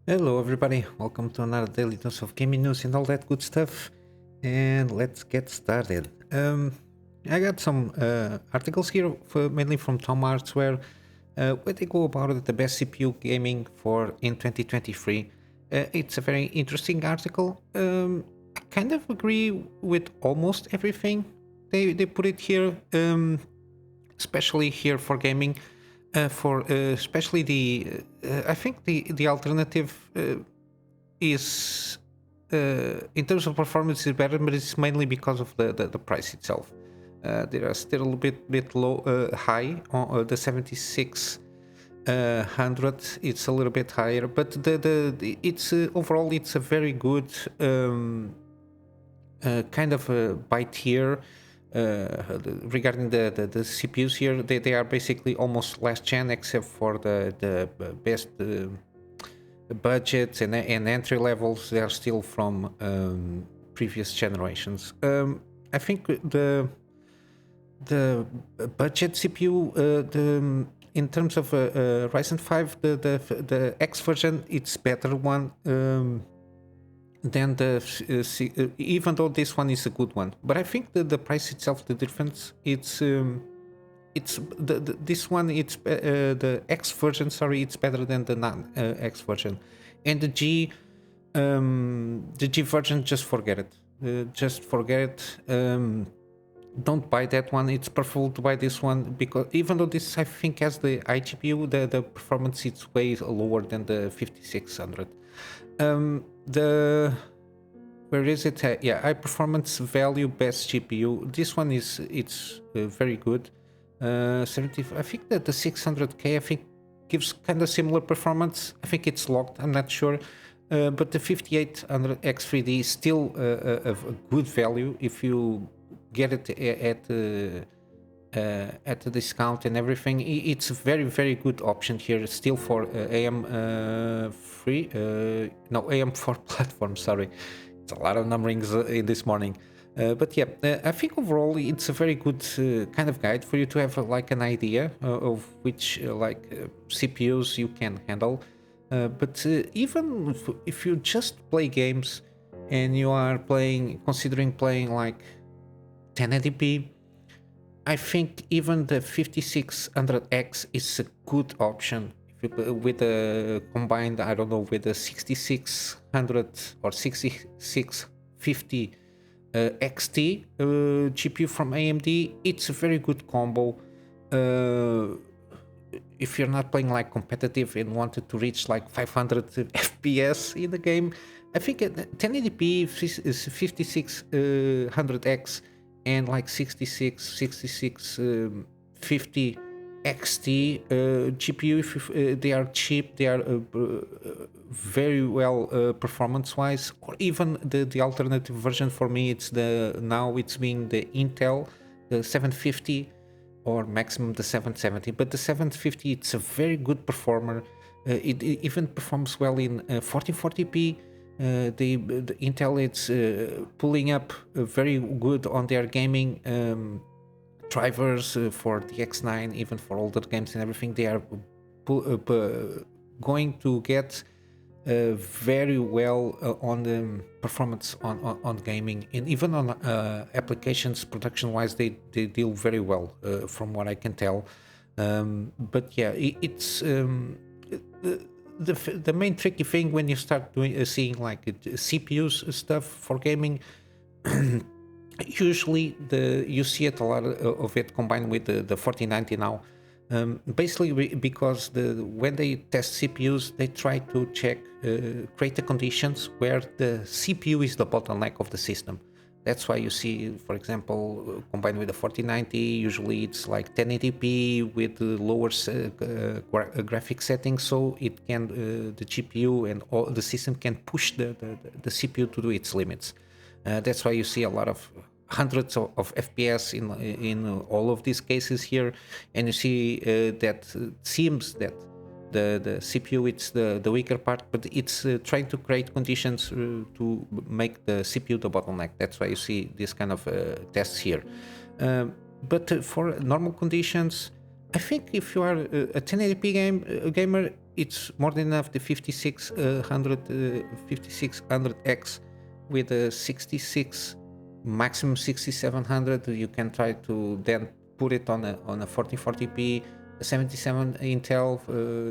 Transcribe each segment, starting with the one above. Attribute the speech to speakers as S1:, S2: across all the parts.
S1: Hello everybody, welcome to another daily dose of gaming news and all that good stuff. And let's get started. I got some articles here, mainly from Tom Artsware, where they go about the best CPU gaming for in 2023. It's a very interesting article. I kind of agree with almost everything they put it here, especially here for gaming. For especially I think the alternative is in terms of performance is better, but it's mainly because of the price itself. They are still a little bit low, high on the 7600. It's a little bit higher, but it's overall it's a very good kind of by tier. Regarding the CPUs here, they are basically almost last gen, except for the best budgets and entry levels. They are still from previous generations. I think the budget CPU, in terms of Ryzen 5, the X version, it's better one. Then even though this one is a good one, but I think the price itself, the difference, it's this one, it's the X version, sorry, it's better than the non X version, and the G version, just forget it, don't buy that one. It's preferable to buy this one, because even though this I think has the iGPU, the performance is way lower than the 5600. Where is it? Yeah, high performance value best GPU. This one it's very good. 70. I think that the 600K I think gives kind of similar performance. I think it's locked. I'm not sure. But the 5800X 3D is still a good value if you get it at the discount and everything. It's a very good option here still for AM4 platform. Sorry, it's a lot of numberings in this morning, but yeah, I think overall it's a very good kind of guide for you to have like an idea of which CPUs you can handle. But even if you just play games and you are considering playing like 1080p, I think even the 5600X is a good option with a combined, I don't know, with the 6600 or 6650 XT GPU from AMD. It's a very good combo. If you're not playing like competitive and wanted to reach like 500 FPS in the game, I think 1080p 5600X and like 6650 XT GPU, if they are cheap, they are very well performance wise. Or even the alternative version for me, it's being the Intel, the 750 or maximum the 770, but the 750, it's a very good performer. It even performs well in 1440p. The Intel, it's pulling up very good on their gaming drivers for the X9, even for older games and everything. They are going to get very well on the performance on gaming, and even on applications production wise, they deal very well from what I can tell. But yeah, it's the main tricky thing when you start seeing like CPUs stuff for gaming. Usually you see it a lot of it combined with the 4090 now. Basically because when they test CPUs, they try to create the conditions where the CPU is the bottleneck of the system. That's why you see, for example, combined with the 4090, usually it's like 1080p with lower graphic settings, so it can the GPU and all the system can push the CPU to do its limits. That's why you see a lot of hundreds of FPS in all of these cases here, and you see that seems that the CPU, it's the weaker part, but it's trying to create conditions to make the CPU the bottleneck. That's why you see this kind of tests here. But for normal conditions, I think if you are a 1080p gamer, it's more than enough. The 5600X with a 66 maximum 6700. You can try to then put it on a 1440p. 77 Intel,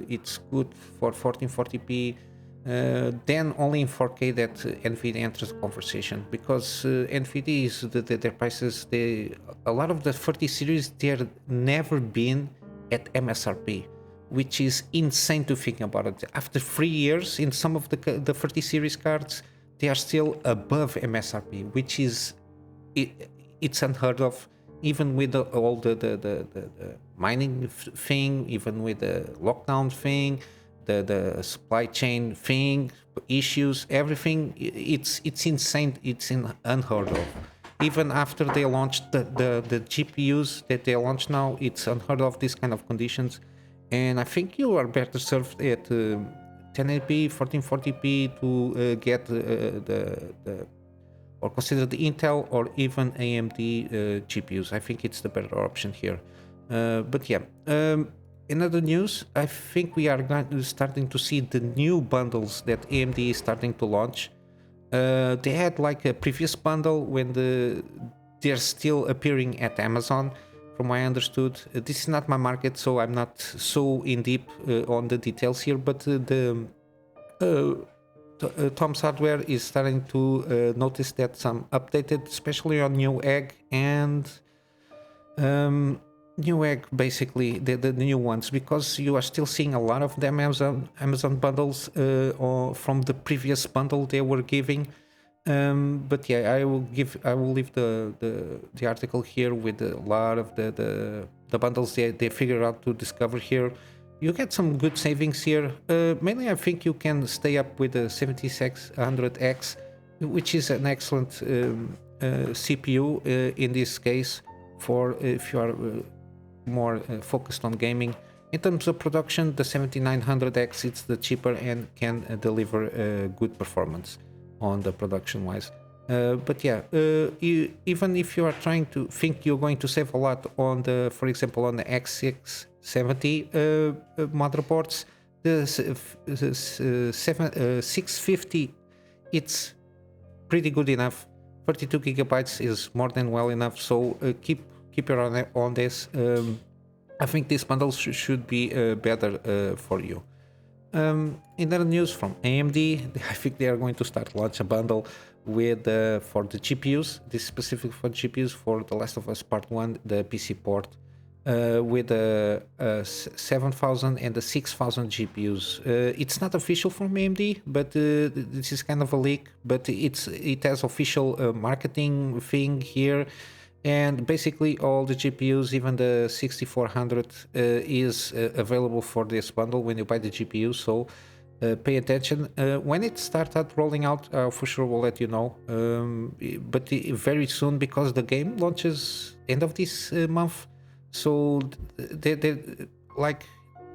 S1: it's good for 1440p. Then only in 4K that NVIDIA enters the conversation, because NVIDIA is their prices. A lot of the 30 series, they're never been at MSRP, which is insane to think about it. After 3 years, in some of the 30 series cards, they are still above MSRP, which is it's unheard of. Even with all the mining thing, even with the lockdown thing, the supply chain thing, issues, everything, it's insane. It's unheard of. Even after they launched the GPUs that they launched now, it's unheard of, these kind of conditions. And I think you are better served at 1080p, 1440p to get or consider the Intel or even AMD GPUs. I think it's the better option here. But yeah, in other news, I think we are starting to see the new bundles that AMD is starting to launch. They had like a previous bundle when they're still appearing at Amazon, from what I understood. This is not my market, so I'm not so in deep on the details here, but Tom's Hardware is starting to notice that some updated, especially on Newegg and Newegg, basically the new ones, because you are still seeing a lot of them Amazon bundles from the previous bundle they were giving. But yeah, I will leave the article here with a lot of the bundles they figured out to discover here. You get some good savings here. Mainly, I think you can stay up with the 7600X, which is an excellent CPU in this case, for if you are more focused on gaming. In terms of production, the 7900X, it's the cheaper and can deliver good performance on the production wise. But yeah, even if you are trying to think you're going to save a lot on for example, on the X670 motherboards, the 650, it's pretty good enough. 32 gigabytes is more than well enough. So keep your eye on this. I think these bundles should be better for you. In other news from AMD, I think they are going to start launch a bundle with for the GPUs. This is specific for GPUs for The Last of Us Part 1, the PC port, with the 7000 and the 6000 GPUs. It's not official from AMD, but this is kind of a leak. But it has official marketing thing here. And basically all the GPUs, even the 6400, is available for this bundle when you buy the GPU. So pay attention. When it started rolling out, for sure we'll let you know. But very soon, because the game launches end of this month. So they like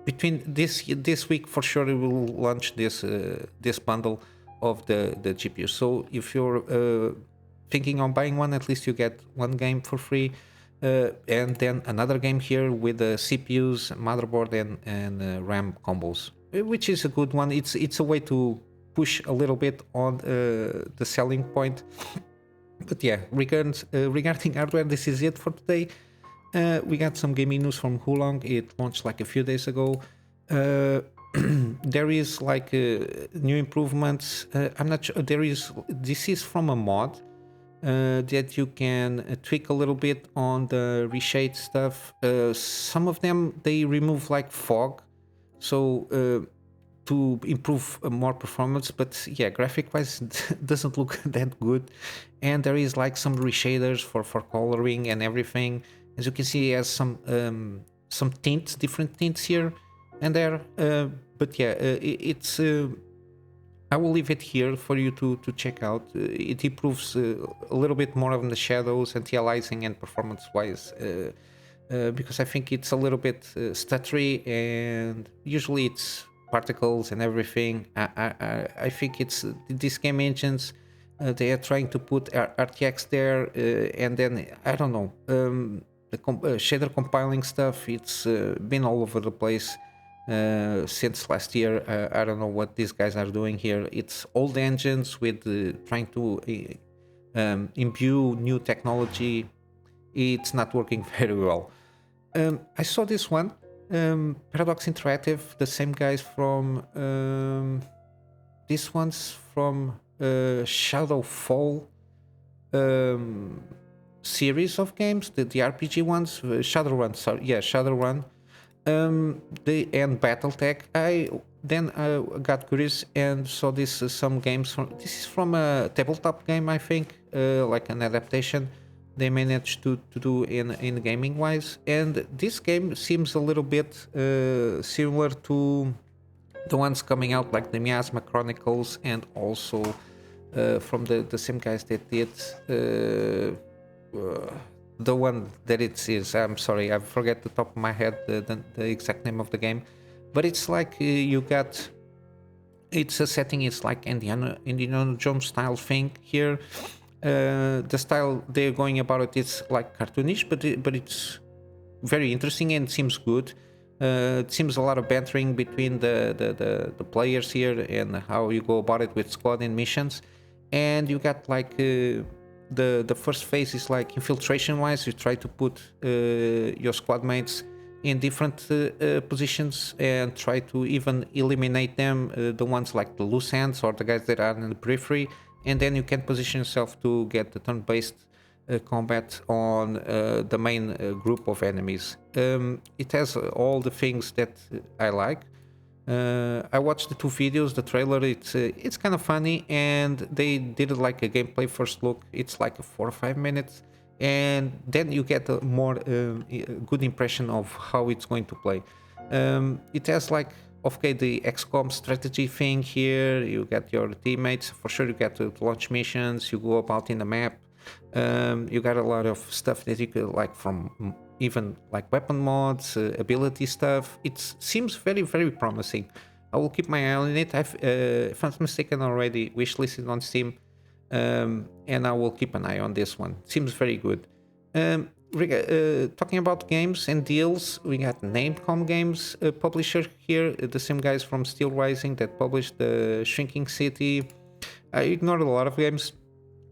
S1: between this week for sure, we will launch this bundle of the GPU. So if you're thinking on buying one, at least you get one game for free, and then another game here with the CPUs, motherboard, and RAM combos, which is a good one. It's a way to push a little bit on the selling point. But yeah, regarding hardware, this is it for today. We got some gaming news from Hulong. It launched like a few days ago. There is like new improvements. I'm not sure. This is from a mod that you can tweak a little bit on the reshade stuff. Some of them, they remove like fog, so to improve more performance. But yeah, graphic wise, doesn't look that good. And there is like some reshaders for coloring and everything. As you can see, it has some tints, different tints here and there. But yeah, it's I will leave it here for you to check out. It improves a little bit more on the shadows, anti-aliasing, and performance-wise, because I think it's a little bit stuttery, and usually it's particles and everything. I think it's these game engines. They are trying to put RTX there, and then I don't know, the shader compiling stuff. It's been all over the place. since last year. I don't know what these guys are doing here. It's old engines with trying to imbue new technology. It's not working very well. I saw this one, Paradox Interactive, the same guys from this one's from Shadowfall series of games, the RPG ones, Shadowrun, sorry, yeah, Shadowrun, the and BattleTech. I then got curious and saw this some games from. This is from a tabletop game, I think, like an adaptation they managed to do in gaming wise, and this game seems a little bit similar to the ones coming out like the Miasma Chronicles, and also from the same guys that did the one that it is. I'm sorry, I forget the top of my head the exact name of the game, but it's like you got. It's a setting. It's like Indiana Jones style thing here. The style they're going about it's like cartoonish, but it's very interesting and seems good. It seems a lot of bantering between the players here and how you go about it with squad and missions. And you got like the first phase is like infiltration wise. You try to put your squad mates in different positions and try to even eliminate them, the ones like the loose ends or the guys that are in the periphery, and then you can position yourself to get the turn-based combat on the main group of enemies. It has all the things that I like. I watched the two videos, the trailer. It's kind of funny, and they did it like a gameplay first look. It's like 4 or 5 minutes, and then you get a more good impression of how it's going to play. It has like, okay, the XCOM strategy thing here. You get your teammates, for sure. You get to launch missions. You go about in the map. You got a lot of stuff that you could like, from even like weapon mods, ability stuff. It seems very, very promising. I will keep my eye on it. I've, if I'm not mistaken, already wishlisted on Steam, and I will keep an eye on this one. Seems very good. Talking about games and deals, we got Namecom Games publisher here, the same guys from Steel Rising that published the Shrinking City. I ignored a lot of games.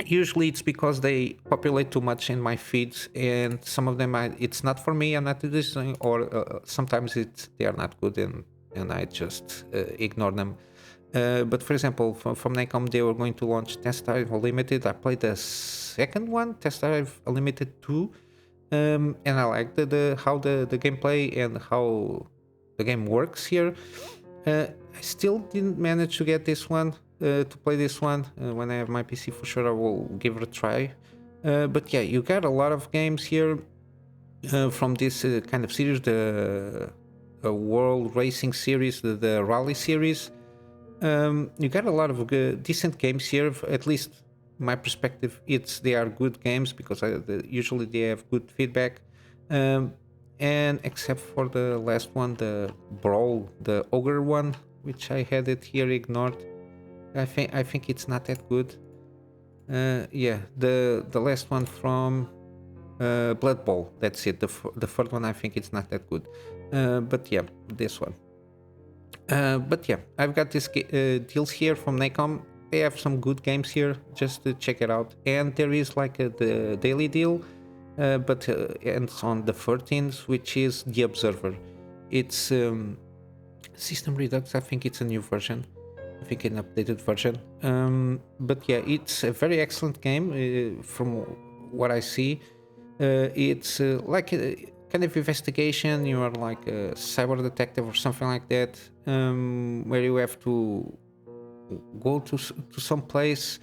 S1: Usually it's because they populate too much in my feeds, and some of them it's not for me. I'm not listening, or sometimes they are not good, and I just ignore them. But for example, from Namecom, they were going to launch Test Drive Unlimited. I played the second one, Test Drive Unlimited 2, and I like how the gameplay and how the game works here. I still didn't manage to get this one, to play this one. When I have my PC, for sure I will give it a try. But yeah, you got a lot of games here from this kind of series, the World Racing series, the Rally series. You got a lot of decent games here, at least my perspective. They are good games because usually they have good feedback. And except for the last one, the Brawl, the Ogre one, which I had it here ignored. I think it's not that good. Yeah, the last one from Blood Bowl, that's it. The third one, I think it's not that good. But yeah, this one. But yeah, I've got these deals here from Namecom. They have some good games here, just to check it out. And there is like the daily deal, but ends on the 13th, which is The Observer. It's System Redux. I think it's a new version. I think an updated version. But yeah, it's a very excellent game from what I see. It's like a kind of investigation. You are like a cyber detective or something like that, where you have to go to some place,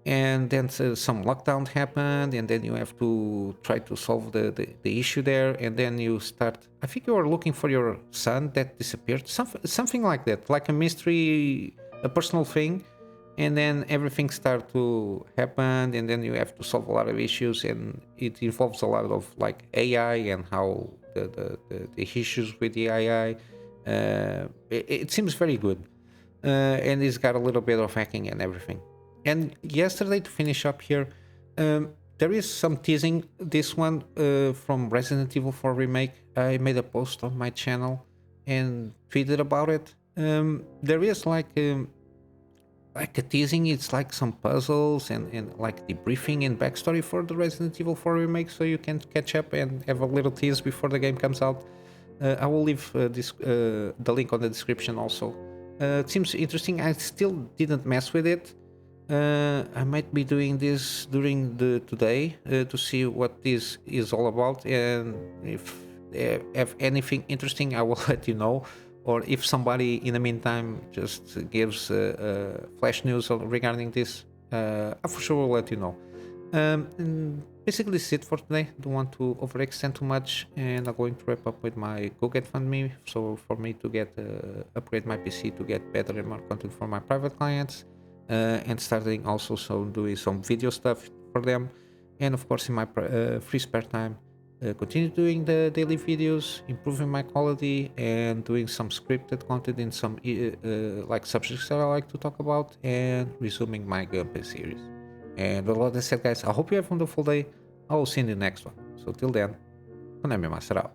S1: and then some lockdown happened, and then you have to try to solve the issue there, and then you start. I think you are looking for your son that disappeared, something like that, like a mystery, a personal thing, and then everything starts to happen, and then you have to solve a lot of issues, and it involves a lot of like AI and how the issues with the AI. It seems very good, and it's got a little bit of hacking and everything. And yesterday, to finish up here, there is some teasing. This one from Resident Evil 4 Remake. I made a post on my channel and tweeted about it. There is like a teasing. It's like some puzzles and like debriefing and backstory for the Resident Evil 4 remake, so you can catch up and have a little tease before the game comes out. I will leave the link on the description also. It seems interesting. I still didn't mess with it. I might be doing this during the today to see what this is all about, and if they have anything interesting, I will let you know. Or if somebody in the meantime just gives flash news regarding this, I for sure will let you know. And basically, this is it for today. Don't want to overextend too much, and I'm going to wrap up with my GoGetFundMe. So for me to get upgrade my PC to get better and more content for my private clients, and starting also doing some video stuff for them, and of course in my free spare time. Continue doing the daily videos, improving my quality, and doing some scripted content in some like subjects that I like to talk about, and resuming my gameplay series. And with all that said, guys, I hope you have a wonderful day. I will see you in the next one. So till then, Kunamy Master out.